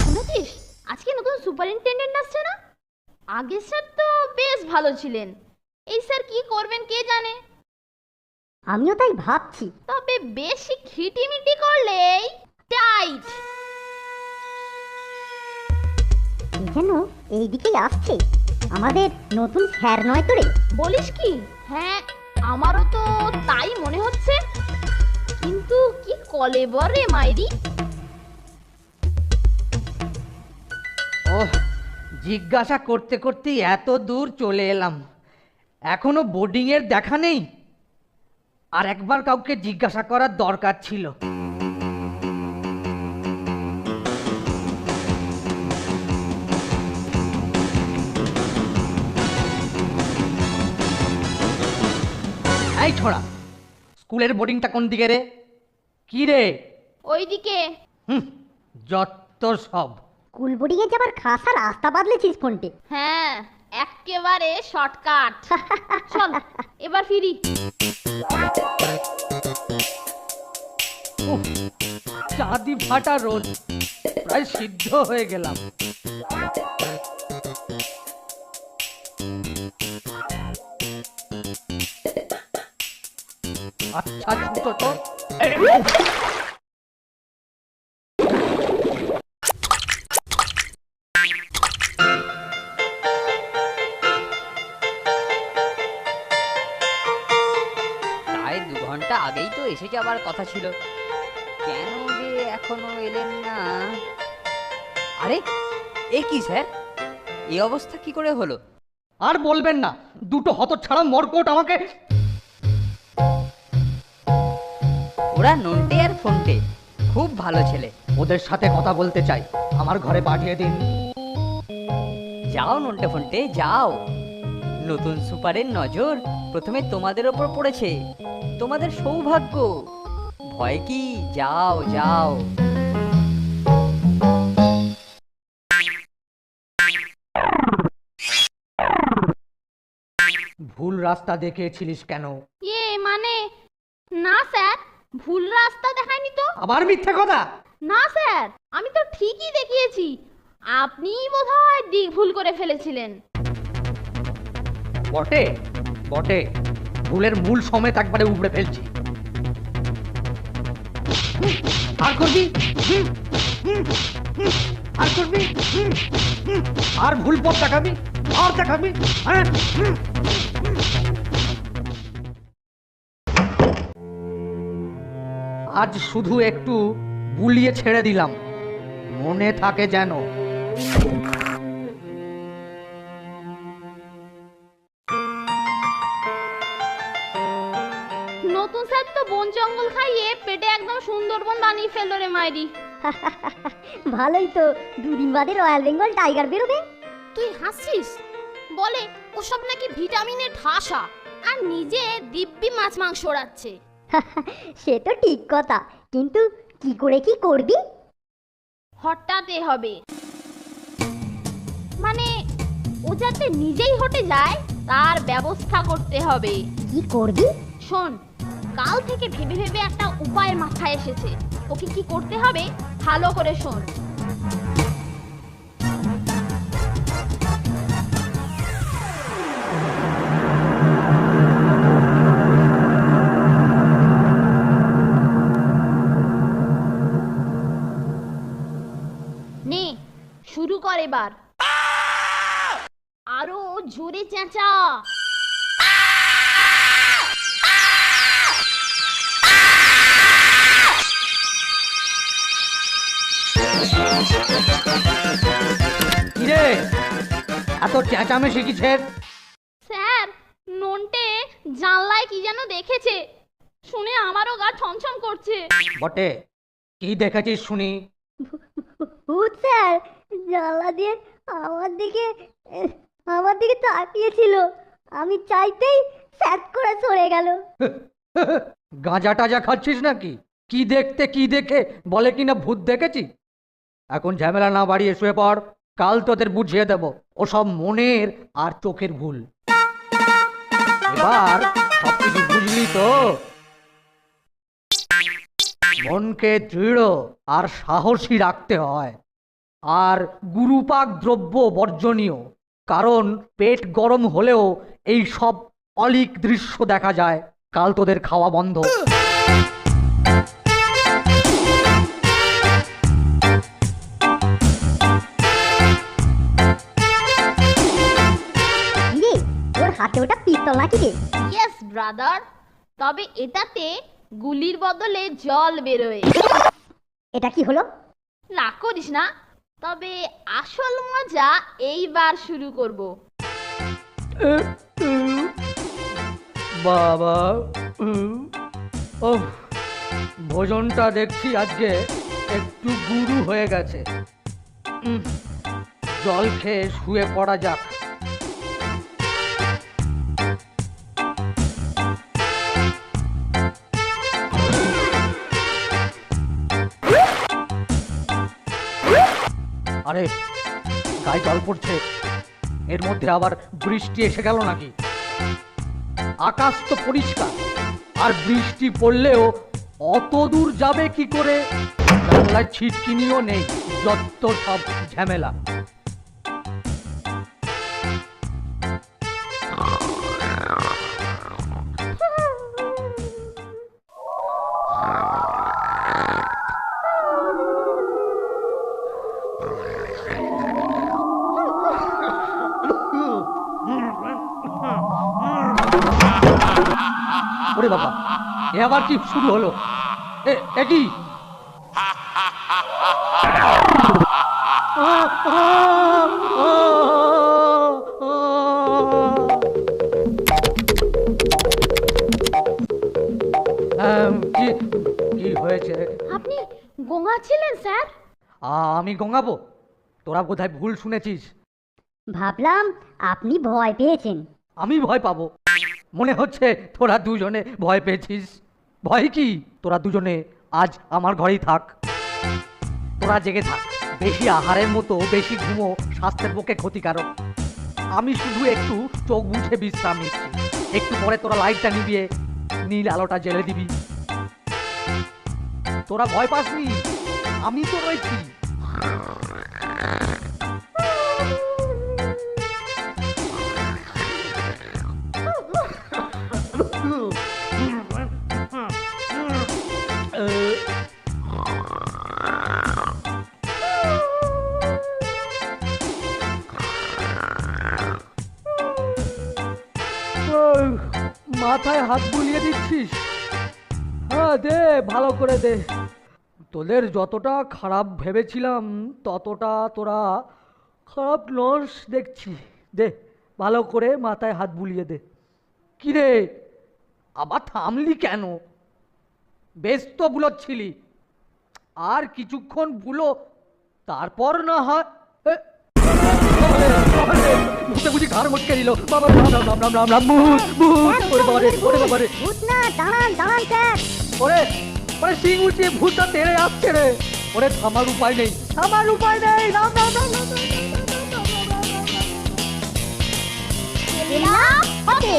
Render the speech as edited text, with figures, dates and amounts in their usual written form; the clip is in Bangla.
শুনেছিস আজকে নতুন সুপারিনটেন্ডেন্ট আসছে না? আগের স্যার তো বেশ ভালো ছিলেন, এই স্যার কি করবেন কে জানে। আমিও তাই ভাবছি। তবে বেশি খিটিমিটি করলেই টাইট। যেন এইদিকেই আসছে। আমাদের নতুন স্যার নয় তো রে? বলিস কি? হ্যাঁ, আমারও তো তাই মনে হচ্ছে। কিন্তু কি কলেবর রে মাইরি। ওহ, জিজ্ঞাসা করতে করতেই এত দূর চলে এলাম, এখনো বোর্ডিং এর দেখা নেই। আর একবার কাউকে জিজ্ঞাসা করার দরকার ছিল। এই ছোড়া, স্কুলের বোর্ডিংটা কোন দিকে রে? কি রে? ওইদিকে। হুম, যত সব। স্কুল বোর্ডিংয়ে যাবার খাসা রাস্তা বাদলেছিস ফোনটে। হ্যাঁ, একেবারে শর্টকাট। চল এবার ফিরি। উফ, চাঁদি ফাটা রোদ, প্রায় সিদ্ধ হয়ে গেলাম। আচ্ছা ছুটো তো। প্রায় 2 ঘন্টা আগেই তো এসে যাবার কথা ছিল, কেন যে এখনো এলেন না? আরে, এ কি স্যার, এই অবস্থা কি করে হলো? আর বলবেন না, দুটো হতচ্ছাড়া মরকট আমাকে। ওরা নন্টে আর ফন্টে, খুব ভালো ছেলে। ওদের সাথে কথা বলতে চাই, আমার ঘরে পাঠিয়ে দিন। যাও নন্টে ফন্টে যাও, নতুন সুপারের নজর প্রথমে তোমাদের ওপর পড়েছে, তোমাদের সৌভাগ্য। ভয় কি, যাও যাও। ভুল রাস্তা দেখিয়েছিলিস কেন? মানে না স্যার, ভুল রাস্তা দেখায়নি তো। আবার মিথ্যে কথা? না স্যার, আমি তো ঠিকই দেখিয়েছি। আপনিই বোধহয় দিক ভুল করে ফেলেছিলেন। বটে বটে, ভুলের মূল সমেত একবারে উপড়ে ফেলছি। আর করবি? আর করবি? আর ভুল পথ দেখাবি? আর দেখাবি? হ্যাঁ। আজ শুধু একটু বুলিয়ে ছেড়ে দিলাম, মনে থাকে যেন। নতুন স্যার তো বন জঙ্গল খাইয়ে পেটে একদম সুন্দরবন বানিয়ে ফেললো রে মাইরি। ভালোই তো, 2 দিন বাদে রয়্যাল বেঙ্গল টাইগার বেরোবে। তুই হাসছিস? বলে ওসব নাকি ভিটামিনের ঠাসা, আর নিজে দিব্যি মাছ মাংস ওড়াচ্ছে। সে তো ঠিক কথা, কিন্তু কি করে কি করবি? হটাতে হবে, মানে ও যাতে নিজেই হটে যায় তার ব্যবস্থা করতে হবে। কি করবি? শোন, কাল থেকে ভেবে ভেবে একটা উপায় মাথায় এসেছে। ওকে কি করতে হবে ভালো করে শোন। নে শুরু কর এবার, আরো জোরে চেঁচা। কিরে, এত চেঁচামেচি কিসের? স্যার, নন্টে জানলায় কি যেন দেখেছে, শুনে আমারও গা ছমছম করছে। বটে, কি দেখেছিস শুনি? ভূত স্যার জানলা দিয়ে আমার দিকে আমার দিকে তাকিয়েছিল। আমি চাইতেই স্যাট করে সরে গেল। গাঁজা টাজা খাচ্ছিস নাকি? কি দেখতে কি দেখে বলে কিনা ভূত দেখেছি। এখন ঝামেলা না বাড়িয়ে শুয়ে পড়, কাল তোদের বুঝিয়ে দেব ওসব মনের আর চোখের ভুল। এবার সবকিছু বুঝলি তো? মনকে দৃঢ় আর সাহসী রাখতে হয়। আর গুরুপাক দ্রব্য বর্জনীয়, কারণ পেট গরম হলেও এই সব অলীক দৃশ্য দেখা যায়। কাল তোদের খাওয়া বন্ধ। রে ওর হাতে ওটা পিস্তল নাকি রে? ইয়েস ব্রাদার, তবে এটাতে গুলির বদলে জল বেরোয়। এটা কি হলো? না করিস না, তবে আসল মজা এইবার শুরু করব। বাবা, ও ভোজনটা দেখছি আজকে একটু গুরু হয়ে গেছে। জল খেয়ে শুয়ে পড়া যাক। আরে গায়ে জল পড়ছে, এর মধ্যে আবার বৃষ্টি এসে গেল নাকি? আকাশ তো পরিষ্কার, আর বৃষ্টি পড়লেও অত দূর যাবে কি করে? জানলায় ছিটকিনিও নেই, যত সব ঝামেলা। ওরে বাবা, এ আবার কি শুরু হলো? এ কি? কি কি হয়েছে? আপনি গোঙা ছিলেন স্যার? আমি গঙ্গাবো? তোরা বোধহয় ভুল শুনেছিস। ভাবলাম আপনি ভয় পেয়েছেন। আমি ভয় পাবো? মনে হচ্ছে তোরা দুজনে ভয় পেয়েছিস। ভয় কি? তোরা দুজনে আজ আমার ঘরেই থাক। তোরা জেগে থাক। বেশি আহারের মতো বেশি ঘুমো স্বাস্থ্যের পক্ষে ক্ষতিকারক। আমি শুধু একটু চোখ বুঝে বিশ্রাম নিচ্ছি। একটু পরে তোরা লাইটটা নিভিয়ে নীল আলোটা জ্বেলে দিবি। তোরা ভয় পাসনি, আমি তো রয়েছি। মাথায় হাত বুলিয়ে দিচ্ছিস? হ্যাঁ দে, ভালো করে দে। তোদের যতটা খারাপ ভেবেছিলাম ততটা তোরা খারাপ নস দেখছি। দে, ভালো করে মাথায় হাত বুলিয়ে দে। কি রে, আবার থামলি কেন? বেশ তো বুলোচ্ছিলি, আর কিছুক্ষণ বুলো, তারপর না হয়। ভূতে বুঝি ঘাড় মটকে দিল। বাবা রাম রাম রাম রাম রাম রাম, ভূত ভূত! ওরে বাবারে, ওরে বাবারে! ভূত না, দাঁড়ান দাঁড়ান স্যার। ওরে ওরে, সিং উঠিয়ে ভূতটা তেড়ে আসছে রে। ওরে থামার উপায় নেই, থামার উপায় নেই। রাম রাম রাম রাম রাম রাম রাম রাম রাম রাম। হবে।